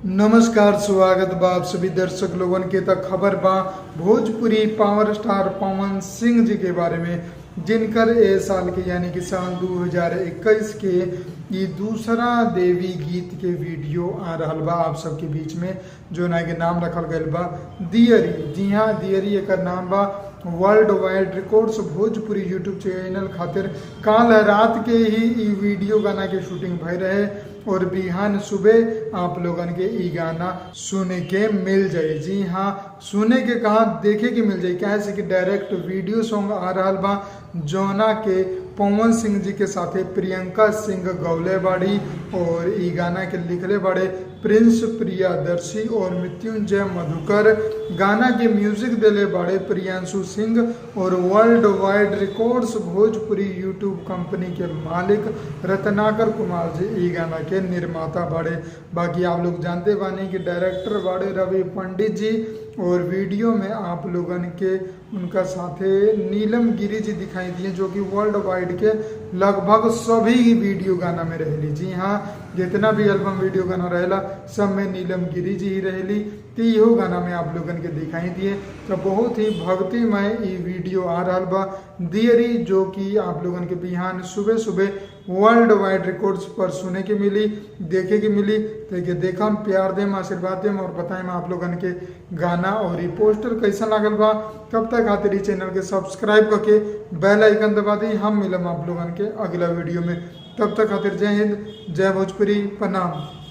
नमस्कार, स्वागत बा आप सभी दर्शक लोगन के। तक खबर बा भोजपुरी पावर स्टार पवन सिंह जी के बारे में, जिनकर ए साल के यानी कि साल 2021 के ये दूसरा देवी गीत के वीडियो आ रहा बा आप सबके बीच में, जो ना के नाम रखल गया बा दियरी। जी हाँ, दियरी एक नाम बा। World wide records Bhojpuri YouTube channel खातिर काल रात के ही वीडियो गाना के शूटिंग भय रहे और बिहान सुबह आप लोगन के ई गाना सुने के मिल जाए। जी हाँ, सुने के कहा देखे के मिल जाए, क्या है कि डायरेक्ट वीडियो सॉन्ग आ रहा बा, जोना के पवन सिंह जी के साथे प्रियंका सिंह गौले बाड़ी और ई गाना के लिखले बड़े प्रिंस प्रियादर्शी और मृत्युंजय मधुकर। गाना के म्यूजिक दिले बड़े प्रियांशु सिंह और world wide records Bhojpuri YouTube company के मालिक रत्नाकर कुमार जी ई गाना के निर्माता बड़े। बाकी आप लोग जानते बानी कि डायरेक्टर बड़े रवि पंडित जी, और वीडियो में आप लोगन के उनका साथे नीलम गिरी जी दिखाई दिए, जो कि वर्ल्ड वाइड के लगभग सभी वीडियो गाना में रहेली। जी हाँ, जितना भी एल्बम वीडियो गाना रहेला सब में नीलम गिरी जी ही रहेली। तो इहो गाना में आप लोगन के दिखाई दिए। तो बहुत ही भक्तिमय ये वीडियो आ रहा बा दियरी, जो कि आप लोगन के बिहान सुबह सुबह वर्ल्ड वाइड रिकॉर्ड्स पर सुने के मिली, देखे के मिली। तो देखा प्यार देम, आशीर्वाद देम और बताएं आप लोगन के गाना और ये पोस्टर कैसा लागल बा। कब तक खातिर चैनल के सब्सक्राइब करके बेल आइकन दबा दी। हम मिलम आप लोगन के अगला वीडियो में। तब तक खातिर जय हिंद, जय भोजपुरी, प्रणाम।